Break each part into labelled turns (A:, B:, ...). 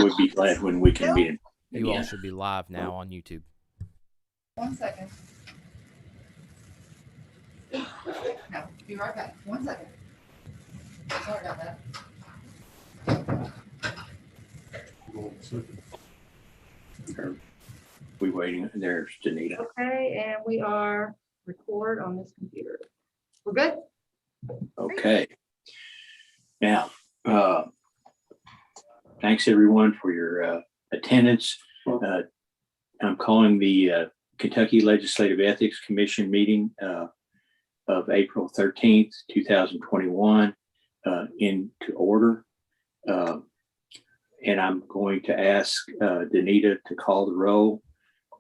A: would be glad when we can meet.
B: You all should be live now on YouTube.
C: 1 second. No, be right back. 1 second. Sorry about that.
A: Are we waiting? There's Danita.
C: Okay, and we are record on this computer. We're good?
A: Okay. Now, thanks everyone for your attendance. I'm calling the Kentucky Legislative Ethics Commission meeting of April 13th, 2021 into order. And I'm going to ask Danita to call the roll.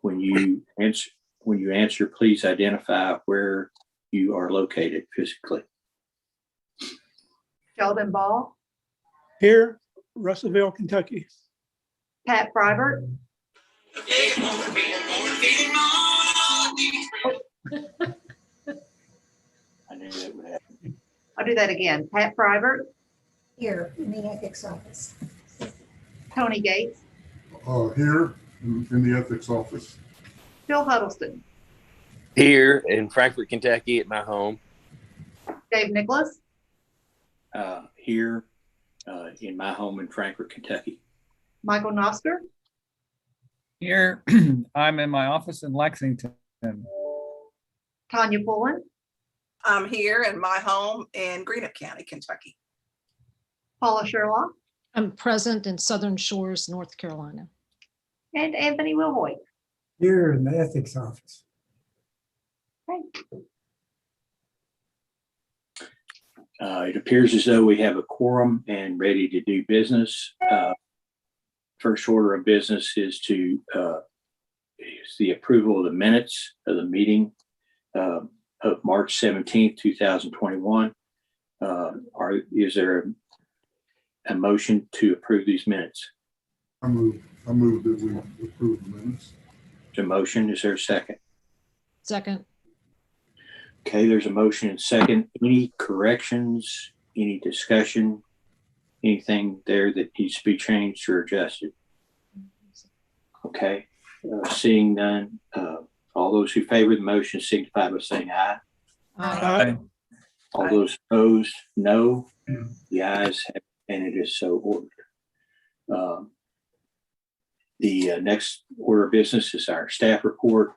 A: When you answer, please identify where you are located physically.
C: Sheldon Ball,
D: Here, Russellville, Kentucky.
C: Pat Fribert.
A: I knew that would happen.
C: I'll do that again. Pat Fribert,
E: Here in the ethics office.
C: Tony Gates,
F: Here in the ethics office.
C: Phil Huddleston,
G: Here in Frankfort, Kentucky at my home.
C: Dave Nicholas,
A: Here in my home in Frankfort, Kentucky.
C: Michael Noster,
H: Here, I'm in my office in Lexington.
C: Tanya Pullen,
I: I'm here in my home in Greenup County, Kentucky.
C: Paula Sherlock,
E: I'm present in Southern Shores, North Carolina.
C: and Anthony Wilhoit.
J: Here in the ethics office.
A: It appears as though we have a quorum and ready to do business. First order of business is the approval of the minutes of the meeting of March 17th, 2021. Is there a motion to approve these minutes?
F: I move that we approve the minutes.
A: Is there a motion? Is there a second?
E: Second.
A: Okay, there's a motion and second. Any corrections, any discussion, anything there that needs to be changed or adjusted? Okay, seeing none, all those who favor the motion signify by saying aye.
H: Aye.
A: All those opposed, no. The ayes have, and it is so ordered. The next order of business is our staff report.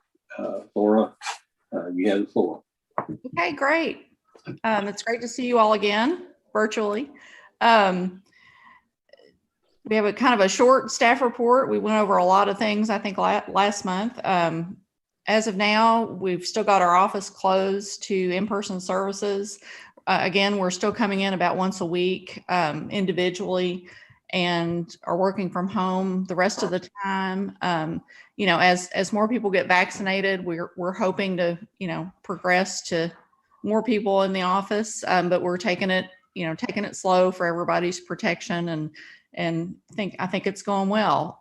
A: Laura, you have the floor.
K: Okay, great. It's great to see you all again virtually. We have a kind of a short staff report. We went over a lot of things, I think, last month. As of now, we've still got our office closed to in-person services. Again, we're still coming in about once a week individually and are working from home the rest of the time. As more people get vaccinated, we're hoping to, progress to more people in the office, but we're taking it slow for everybody's protection, and I think it's going well.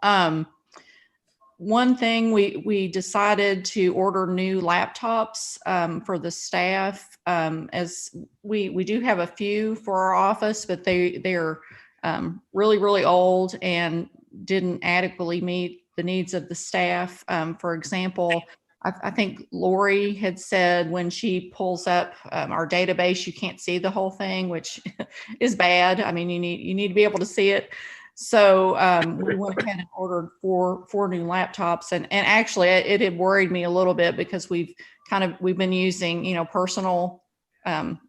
K: One thing, we decided to order new laptops for the staff, as we do have a few for our office, but they're really, really old and didn't adequately meet the needs of the staff. For example, I think Lori had said when she pulls up our database, you can't see the whole thing, which is bad. I mean, you need to be able to see it. So we went ahead and ordered four new laptops, and actually it had worried me a little bit because we've been using personal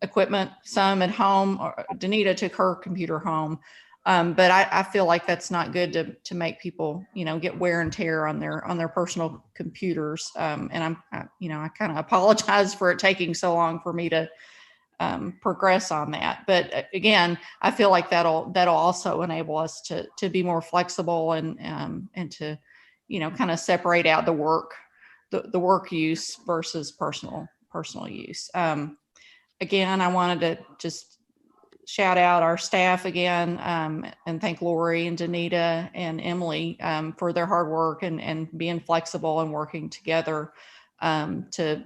K: equipment, some at home. Danita took her computer home, but I feel like that's not good to make people get wear and tear on their personal computers. And I kind of apologize for it taking so long for me to progress on that. But again, I feel like that'll also enable us to be more flexible and to kind of separate out the work use versus personal use. Again, I wanted to just shout out our staff again and thank Lori and Danita and Emily for their hard work and being flexible and working together to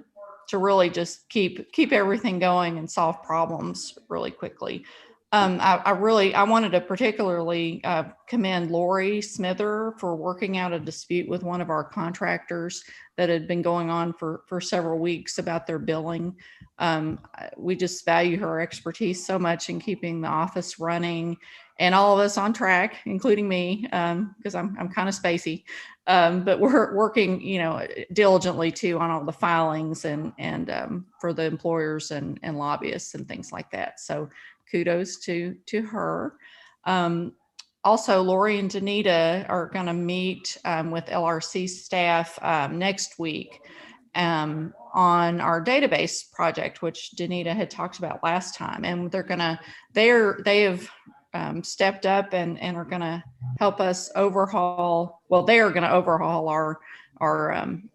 K: really just keep everything going and solve problems really quickly. I wanted to particularly commend Lori Smither for working out a dispute with one of our contractors that had been going on for several weeks about their billing. We just value her expertise so much in keeping the office running and all of us on track, including me, because I'm kind of spacey. But we're working, diligently too on all the filings and for the employers and lobbyists and things like that. So kudos to her. Also, Lori and Danita are going to meet with LRC staff next week on our database project, which Danita had talked about last time. And they have stepped up and are going to help us overhaul. Well, they are going to overhaul our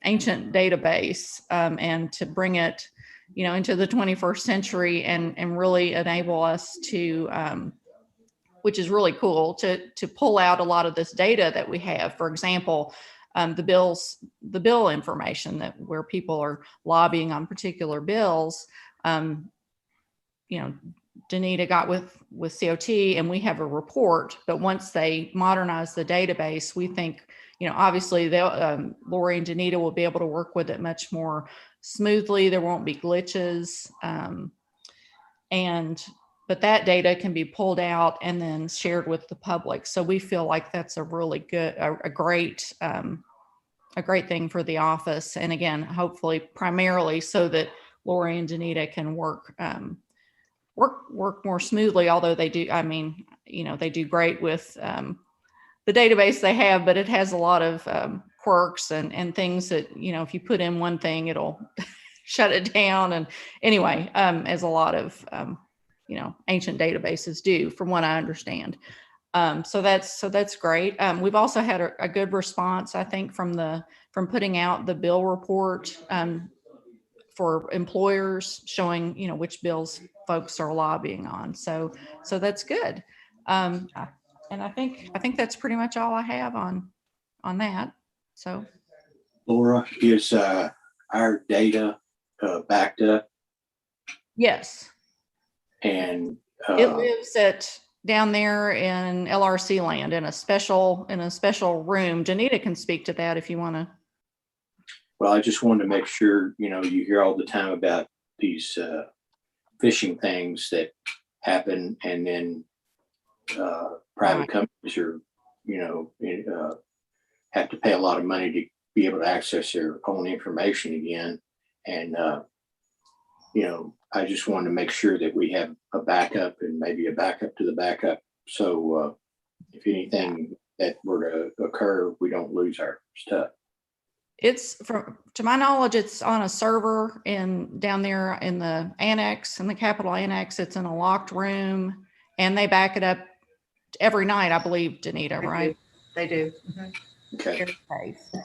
K: ancient database and to bring it into the 21st century and really enable us to, which is really cool, to pull out a lot of this data that we have. For example, the bill information that where people are lobbying on particular bills. Danita got with COT and we have a report, but once they modernize the database, we think, obviously Lori and Danita will be able to work with it much more smoothly. There won't be glitches. But that data can be pulled out and then shared with the public. So we feel like that's a really good, a great thing for the office. And again, hopefully primarily so that Lori and Danita can work more smoothly, although they do, they do great with the database they have, but it has a lot of quirks and things that, if you put in one thing, it'll shut it down. And anyway, as a lot of, ancient databases do, from what I understand. So that's great. We've also had a good response, I think, from putting out the bill report for employers showing, which bills folks are lobbying on. So that's good. And I think that's pretty much all I have on that. So
A: Laura, is our data backed up?
K: Yes.
A: And
K: It lives down there in LRC land in a special room. Danita can speak to that if you want to.
A: well, I just wanted to make sure, you hear all the time about these phishing things that happen, and then private companies are, have to pay a lot of money to be able to access their own information again. And, I just wanted to make sure that we have a backup and maybe a backup to the backup. So if anything that were to occur, we don't lose our stuff.
K: It's to my knowledge, it's on a server down there in the annex, in the Capitol Annex. It's in a locked room and they back it up every night, I believe, Danita, right?
C: They do.
A: Okay.
K: So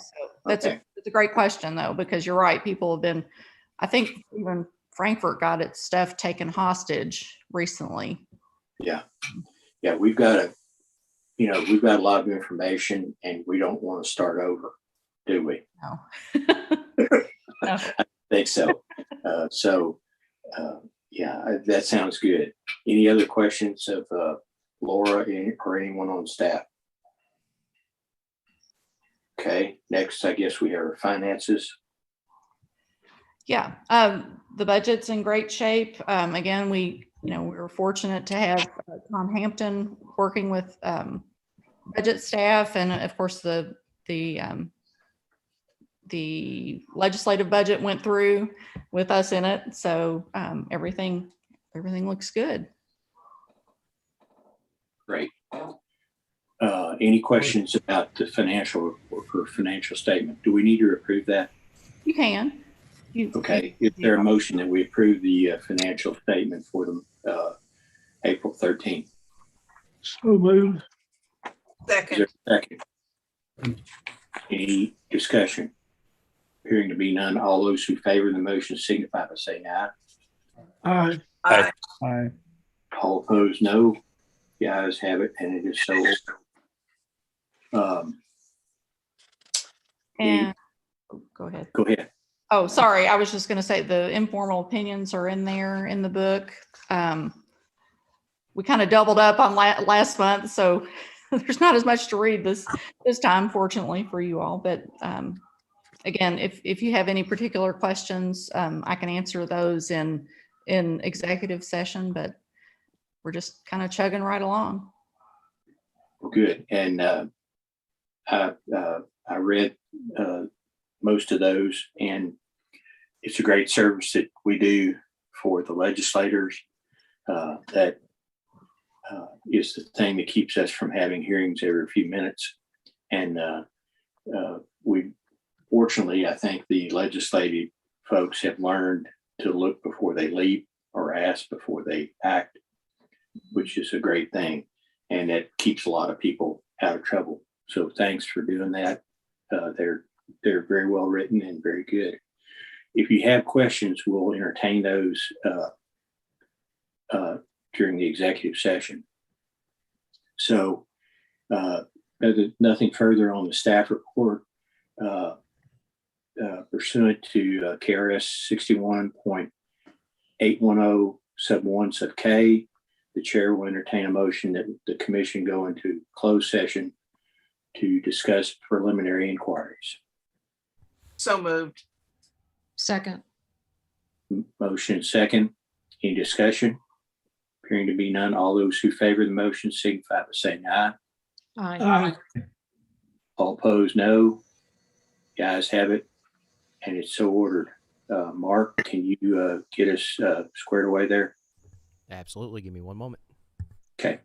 K: that's a great question though, because you're right. People have been, I think even Frankfurt got its stuff taken hostage recently.
A: Yeah. We've got a lot of information and we don't want to start over, do we?
K: No.
A: No. I think so. That sounds good. Any other questions of Laura or anyone on staff? Okay, next, I guess we have our finances.
K: Yeah, the budget's in great shape. Again, we were fortunate to have Tom Hampton working with budget staff, and of course the legislative budget went through with us in it. So everything looks good.
A: Great. Any questions about the financial report or financial statement? Do we need to approve that?
K: You can.
A: Okay. Is there a motion that we approve the financial statement for the April 13th?
D: So moved.
I: Second.
A: Is there a second? Any discussion? Appearing to be none. All those who favor the motion signify by saying aye.
D: Aye.
I: Aye.
H: Aye.
A: All opposed, no. The ayes have it, and it is so.
K: And go ahead.
A: Go ahead.
K: Oh, sorry. I was just going to say the informal opinions are in there in the book. we kind of doubled up on last month, so there's not as much to read this time, fortunately for you all. But again, if you have any particular questions, I can answer those in executive session. But we're just kind of chugging right along.
A: Good. And I read most of those, and it's a great service that we do for the legislators. That is the thing that keeps us from having hearings every few minutes. And we, fortunately, I think the legislative folks have learned to look before they leap or ask before they act, which is a great thing. And it keeps a lot of people out of trouble. So thanks for doing that. They're very well written and very good. If you have questions, we'll entertain those during the executive session. So nothing further on the staff report. Pursuant to KRS 61.810 sub 1 sub K, the chair will entertain a motion that the commission go into closed session to discuss preliminary inquiries.
I: So moved.
E: Second.
A: Motion second. Any discussion? Appearing to be none. All those who favor the motion signify by saying aye.
E: Aye.
D: Aye.
A: All opposed, no. The ayes have it, and it's so ordered. Mark, can you get us squared away there?
B: Absolutely. Give me one moment.
A: Okay.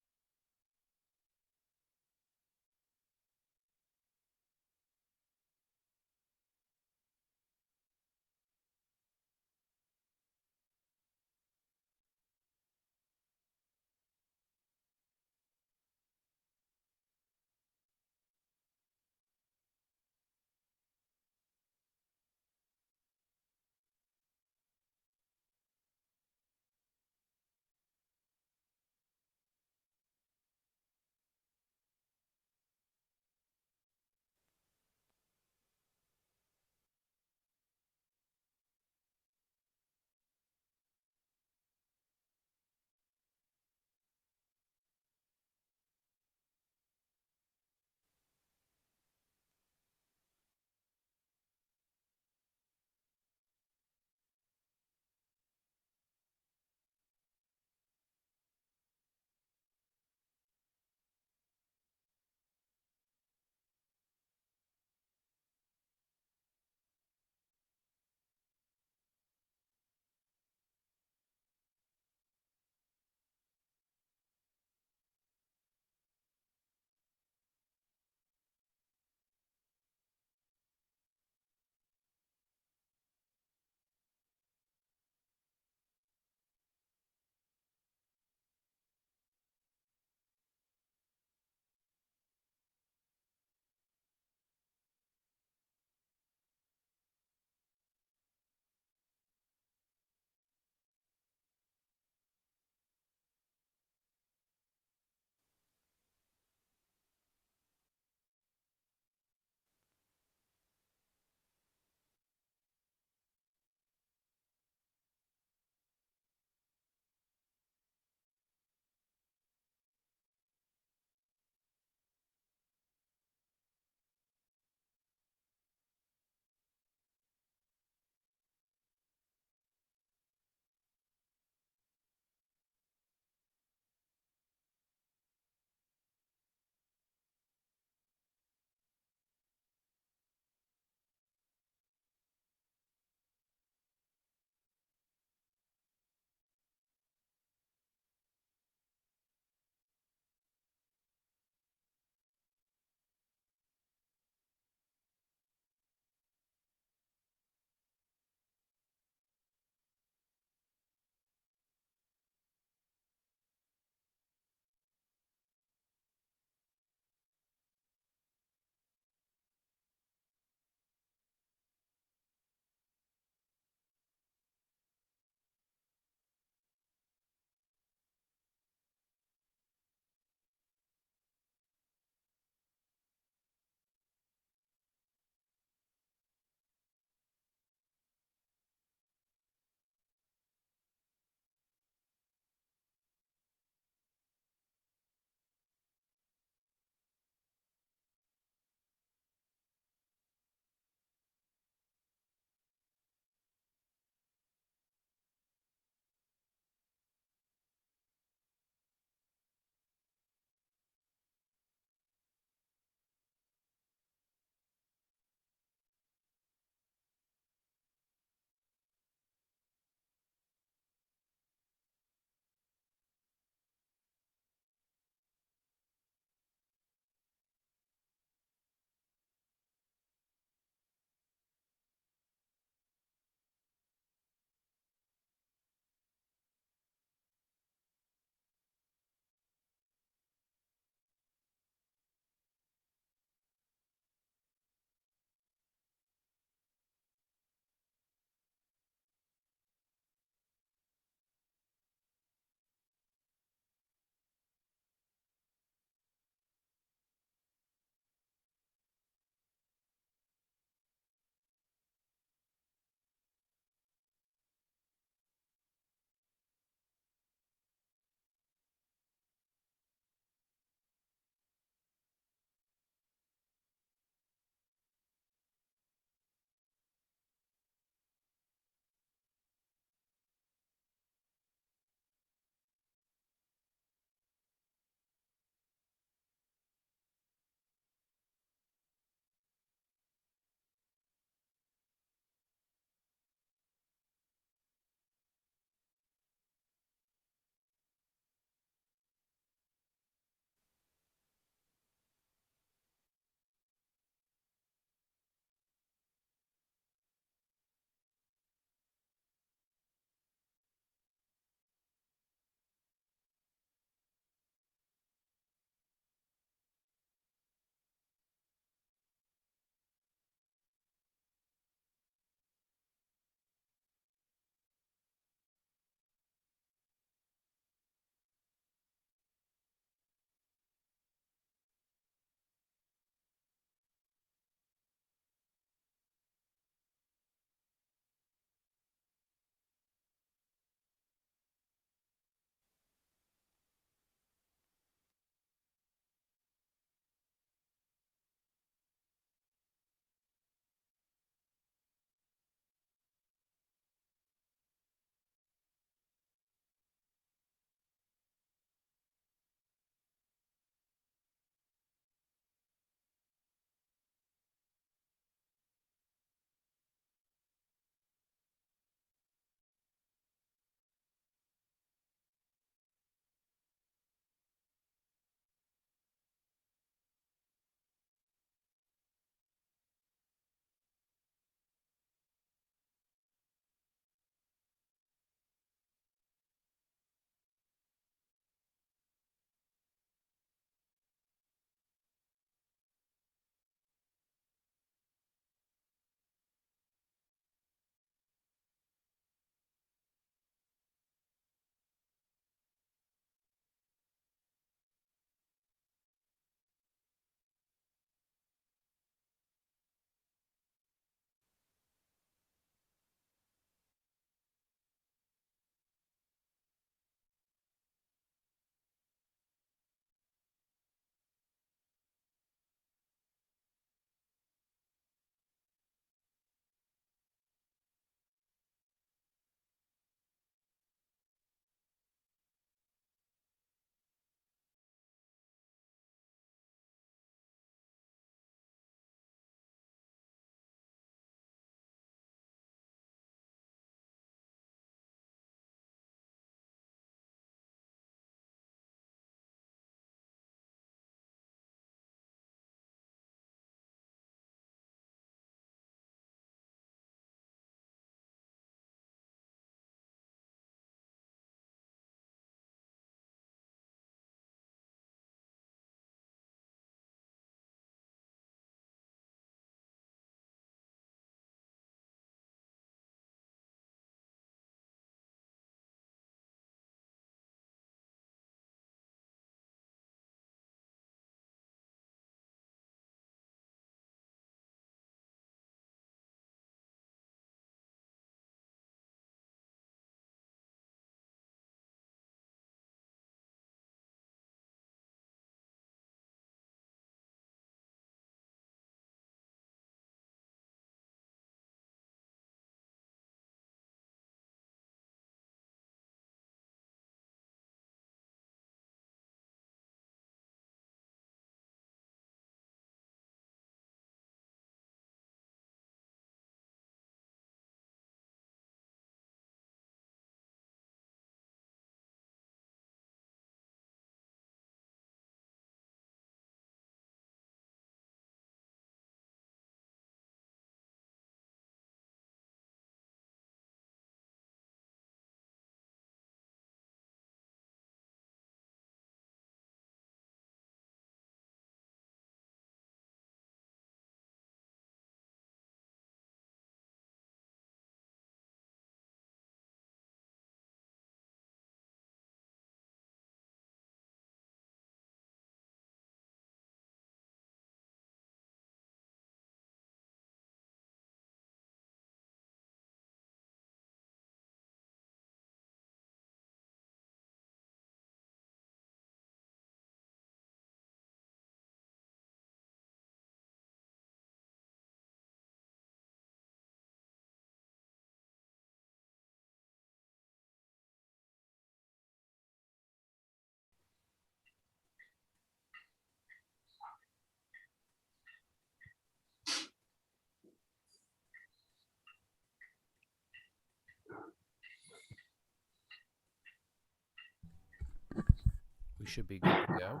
B: should be good to go.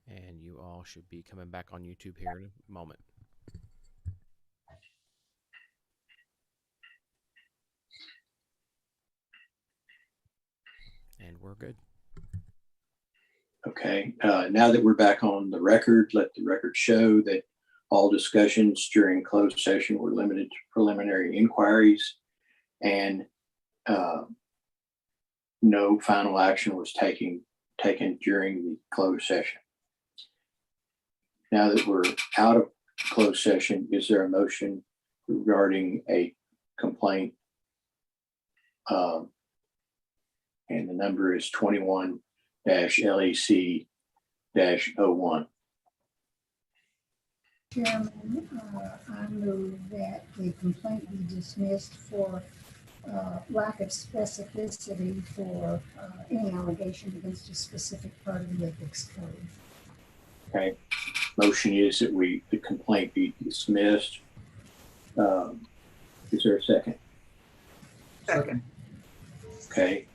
B: And you all should be coming back on YouTube here in a moment. And we're good.
A: Okay, now that we're back on the record, let the record show that all discussions during closed session were limited to preliminary inquiries, and no final action was taken during the closed session. Now that we're out of closed session, is there a motion regarding a complaint? And the number is 21-LEC-01.
C: Chairman, I move that the complaint be dismissed for lack of specificity for any allegation against a specific part of the ethics code.
A: Okay, motion is that the complaint be dismissed. Is there a second?
I: Second.
A: Okay,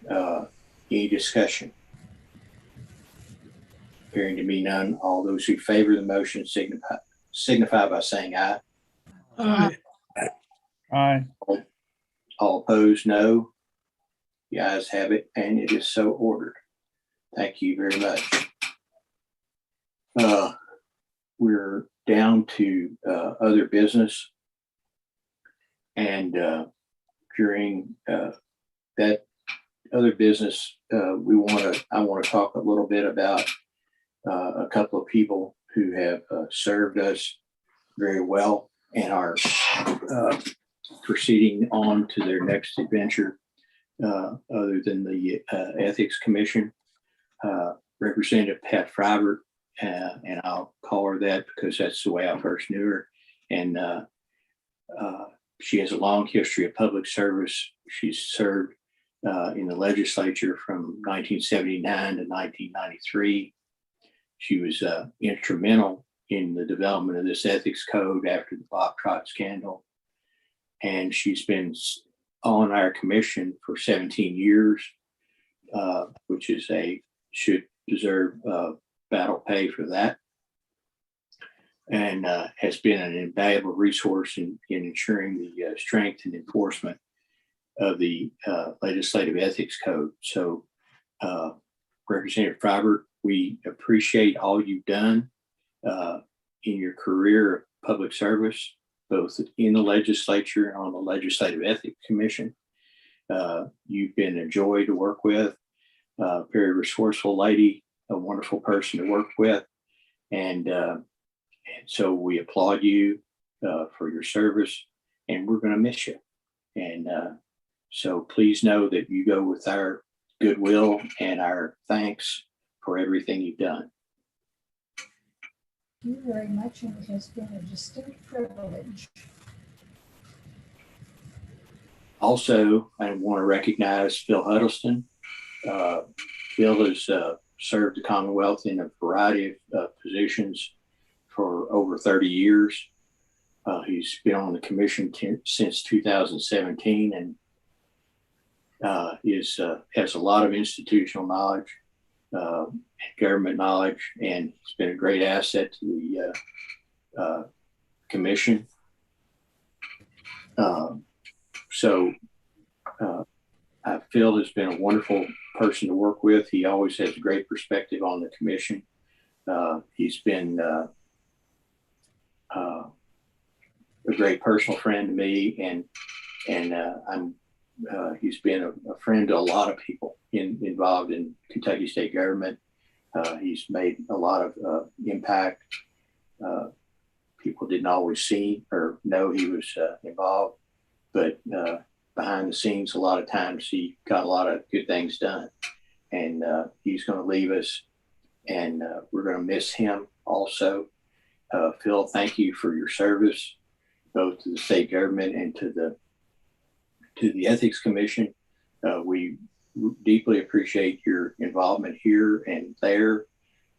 A: any discussion? Appearing to be none, all those who favor the motion signify by saying aye.
D: Aye.
H: Aye.
A: All opposed, no. The ayes have it, and it is so ordered. Thank you very much. We're down to other business, and during that other business, I want to talk a little bit about a couple of people who have served us very well and are proceeding on to their next adventure other than the Ethics Commission. Representative Pat Frybert, and I'll call her that because that's the way I first knew her. And she has a long history of public service. She's served in the legislature from 1979 to 1993. She was instrumental in the development of this ethics code after the Bob Trott scandal. And she's been on our commission for 17 years, which should deserve battle pay for that. And has been an invaluable resource in ensuring the strength and enforcement of the legislative ethics code. So Representative Frybert, we appreciate all you've done in your career of public service, both in the legislature and on the Legislative Ethics Commission. You've been a joy to work with, a very resourceful lady, a wonderful person to work with. And so we applaud you for your service, and we're going to miss you. And so please know that you go with our goodwill and our thanks for everything you've done.
C: Thank you very much, and it has been a distinct privilege.
A: Also, I want to recognize Phil Huddleston. Phil has served the Commonwealth in a variety of positions for over 30 years. He's been on the commission since 2017 and has a lot of institutional knowledge, government knowledge, and he's been a great asset to the commission. Phil has been a wonderful person to work with. He always has a great perspective on the commission. He's been a great personal friend to me, and he's been a friend to a lot of people involved in Kentucky state government. He's made a lot of impact. People didn't always see or know he was involved, but behind the scenes, a lot of times he got a lot of good things done. And he's going to leave us, and we're going to miss him also. Phil, thank you for your service, both to the state government and to the Ethics Commission. We deeply appreciate your involvement here and there.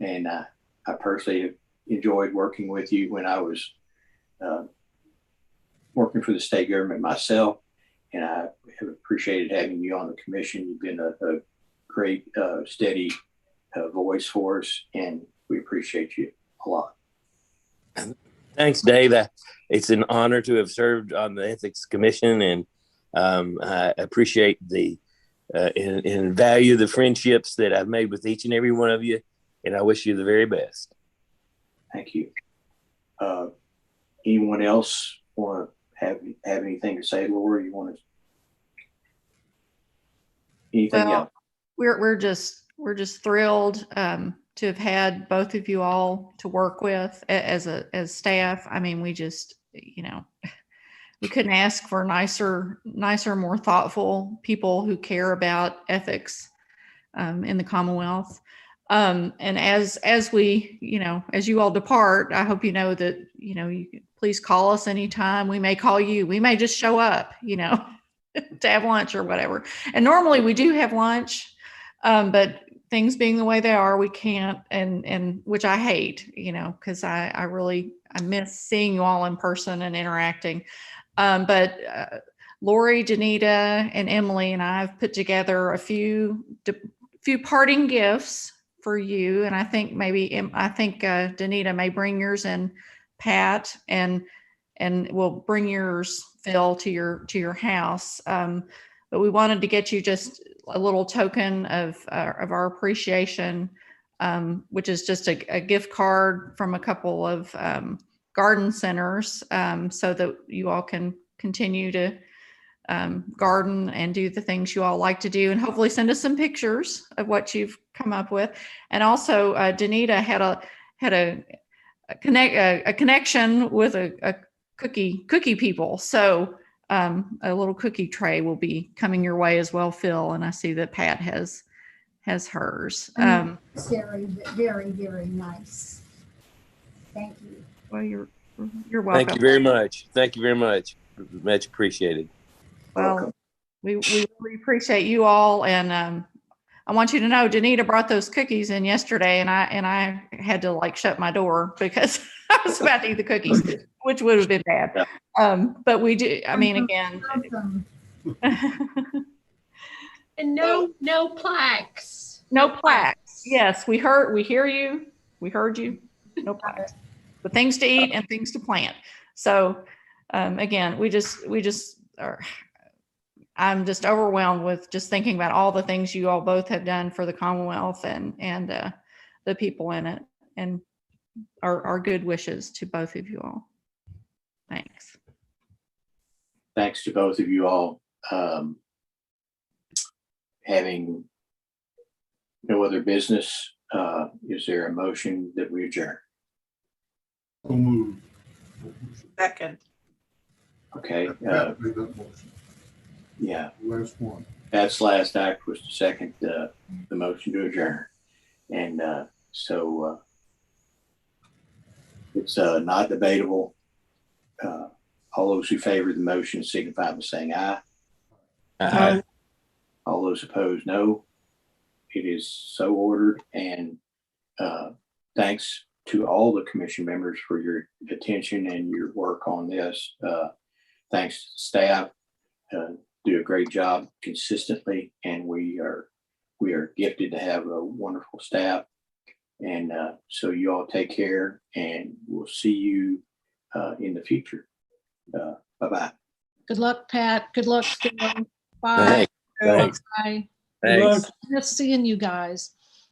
A: And I personally have enjoyed working with you when I was working for the state government myself. And I have appreciated having you on the commission. You've been a great, steady voice for us, and we appreciate you a lot.
G: Thanks, Dave. It's an honor to have served on the Ethics Commission, and I appreciate and value the friendships that I've made with each and every one of you, and I wish you the very best.
A: Thank you. Anyone else want to have anything to say, Laura? You want to? Anything
K: Well,
A: else?
K: we're just thrilled to have had both of you all to work with as staff. I mean, we just, we couldn't ask for nicer, more thoughtful people who care about ethics in the Commonwealth. And as we, as you all depart, I hope you know that, you can please call us anytime. We may call you. We may just show up, to have lunch or whatever. And normally we do have lunch, but things being the way they are, we can't, and which I hate, because I miss seeing you all in person and interacting. But Lori, Danita, and Emily and I have put together a few parting gifts for you. And I think Danita may bring yours, and Pat, and we'll bring yours, Phil, to your house. But we wanted to get you just a little token of our appreciation, which is just a gift card from a couple of garden centers, so that you all can continue to garden and do the things you all like to do, and hopefully send us some pictures of what you've come up with. And also, Danita had a connection with a cookie people, so a little cookie tray will be coming your way as well, Phil. And I see that Pat has hers.
C: Very, very, very nice. Thank you.
K: Well, you're welcome.
G: Thank you very much. Thank you very much. Much appreciated.
K: Well, we really appreciate you all, and I want you to know Danita brought those cookies in yesterday, and I had to shut my door because I was about to eat the cookies, which would have been bad. But we do. I mean, again.
E: And no plaques.
K: No plaques. Yes, we hear you. We heard you. No plaques. But things to eat and things to plant. So again, we just are. I'm just overwhelmed with just thinking about all the things you all both have done for the Commonwealth and the people in it, and our good wishes to both of you all. Thanks.
A: Thanks to both of you all. Having no other business, is there a motion that we adjourn?
F: So moved.
I: Second.
A: Okay.
F: Pat made that motion.
A: Yeah.
F: Last one.
A: Pat's last act was to second the motion to adjourn. And so it's not debatable. All those who favor the motion signify by saying aye.
G: Aye.
A: All those opposed, no. It is so ordered. And thanks to all the commission members for your attention and your work on this. Thanks to staff. Do a great job consistently, and we are gifted to have a wonderful staff. And so you all take care, and we'll see you in the future. Bye-bye.
E: Good luck, Pat. Good luck, Phil. Bye.
G: Thanks.
E: Bye.
G: Thanks.
E: Nice seeing you guys.